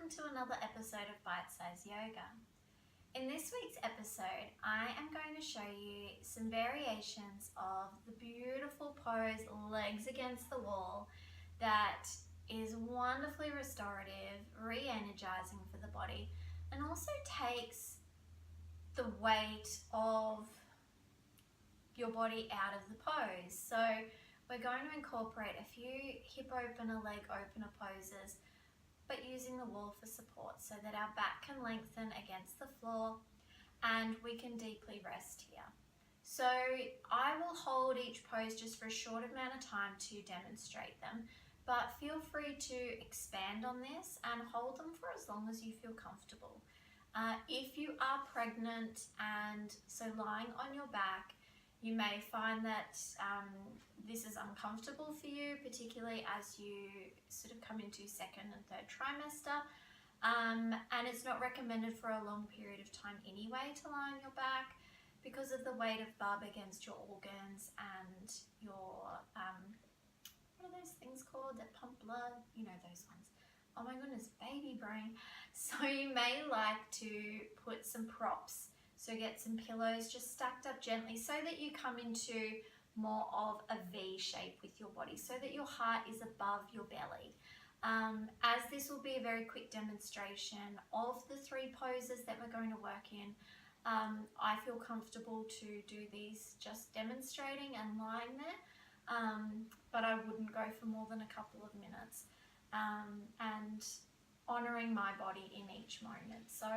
welcome to another episode of Bite Size Yoga. In this week's episode, I am going to show you some variations of the beautiful pose, legs against the wall, that is wonderfully restorative, re-energizing for the body, and also takes the weight of your body out of the pose. So we're going to incorporate a few hip opener, leg opener poses, but using the wall for support so that our back can lengthen against the floor and we can deeply rest here. So I will hold each pose just for a short amount of time to demonstrate them, but feel free to expand on this and hold them for as long as you feel comfortable. If you are pregnant and so lying on your back, you may find that this is uncomfortable for you, particularly as you sort of come into second and third trimester. And it's not recommended for a long period of time anyway to lie on your back because of the weight of bub against your organs and your, what are those things called that pump blood? You know, those ones. Oh my goodness, baby brain. So you may like to put some props. So get some pillows just stacked up gently so that you come into more of a V shape with your body, so that your heart is above your belly. As this will be a very quick demonstration of the three poses that we're going to work in, I feel comfortable to do these just demonstrating and lying there, but I wouldn't go for more than a couple of minutes, and honouring my body in each moment. So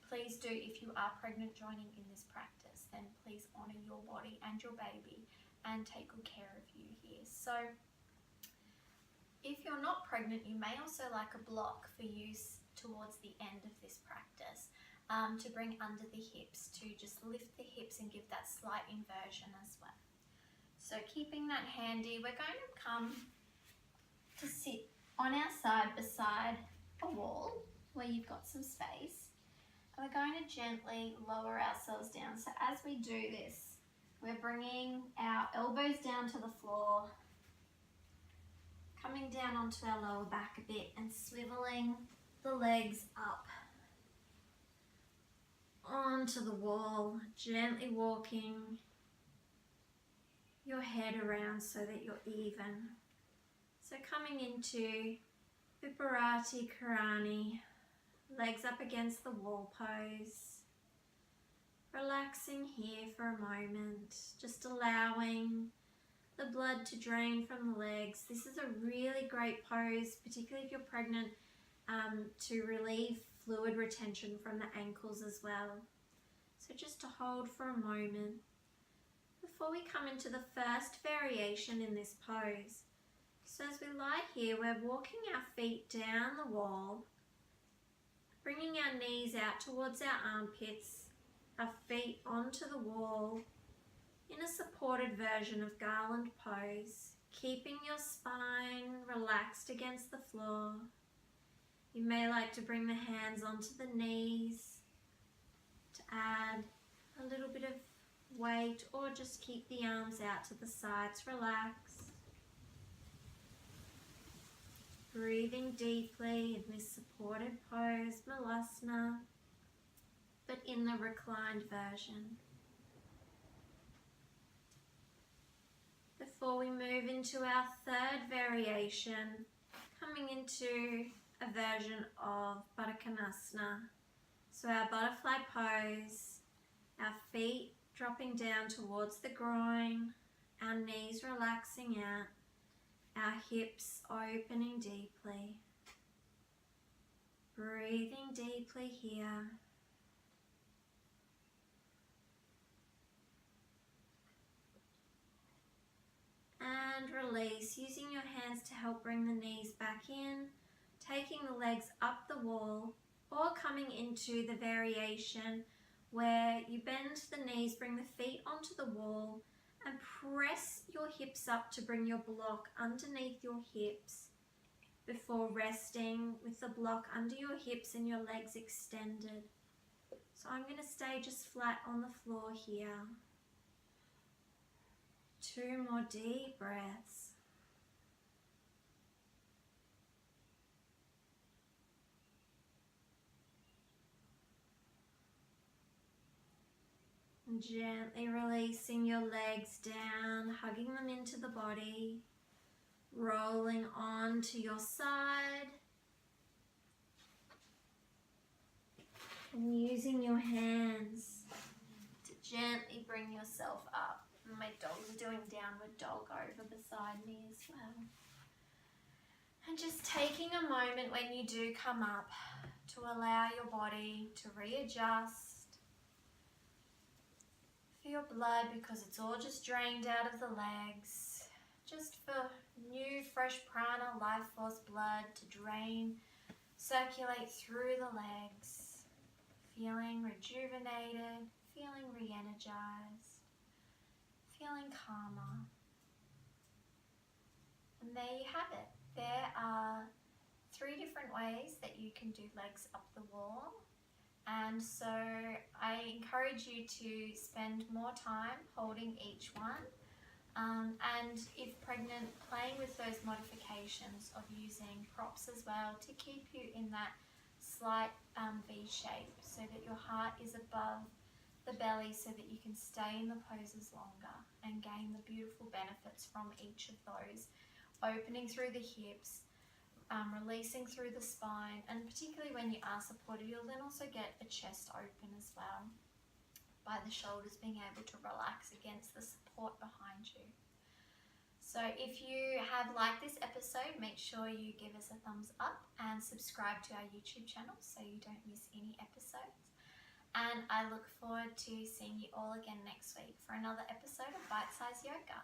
please do, if you are pregnant joining in this practice, then please honour your body and your baby and take good care of you here. So if you're not pregnant, you may also like a block for use towards the end of this practice, to bring under the hips, to just lift the hips and give that slight inversion as well. So keeping that handy, we're going to come to sit on our side beside a wall where you've got some space. And we're going to gently lower ourselves down. So as we do this, we're bringing our elbows down to the floor, coming down onto our lower back a bit and swiveling the legs up onto the wall, gently walking your head around so that you're even. So coming into Viparati Karani, legs up against the wall pose, relaxing here for a moment, just allowing the blood to drain from the legs. This is a really great pose, particularly if you're pregnant, to relieve fluid retention from the ankles as well. So just to hold for a moment before we come into the first variation in this pose. So as we lie here, we're walking our feet down the wall, bringing our knees out towards our armpits, our feet onto the wall in a supported version of garland pose, keeping your spine relaxed against the floor. You may like to bring the hands onto the knees to add a little bit of weight, or just keep the arms out to the sides, relax. Breathing deeply in this supported pose, Malasana, but in the reclined version. Before we move into our third variation, coming into a version of Baddha Konasana. So our butterfly pose, our feet dropping down towards the groin, our knees relaxing out, our hips opening deeply. Breathing deeply here. And release, using your hands to help bring the knees back in, taking the legs up the wall, or coming into the variation where you bend the knees, bring the feet onto the wall, and press your hips up to bring your block underneath your hips before resting with the block under your hips and your legs extended. So I'm going to stay just flat on the floor here. 2 more deep breaths. Gently releasing your legs down, hugging them into the body, rolling onto your side, and using your hands to gently bring yourself up. And my dog's doing downward dog over beside me as well. And just taking a moment when you do come up to allow your body to readjust. For your blood, because it's all just drained out of the legs, just for new fresh prana, life force blood to drain, circulate through the legs, feeling rejuvenated, feeling re-energized, feeling calmer. And there you have it. There are 3 different ways that you can do legs up the wall. And so I encourage you to spend more time holding each one. And if pregnant, playing with those modifications of using props as well to keep you in that slight V shape so that your heart is above the belly so that you can stay in the poses longer and gain the beautiful benefits from each of those. Opening through the hips, releasing through the spine, and particularly when you are supported, you'll then also get a chest open as well by the shoulders being able to relax against the support behind you. So if you have liked this episode, make sure you give us a thumbs up and subscribe to our YouTube channel so you don't miss any episodes. And I look forward to seeing you all again next week for another episode of Bite Size Yoga.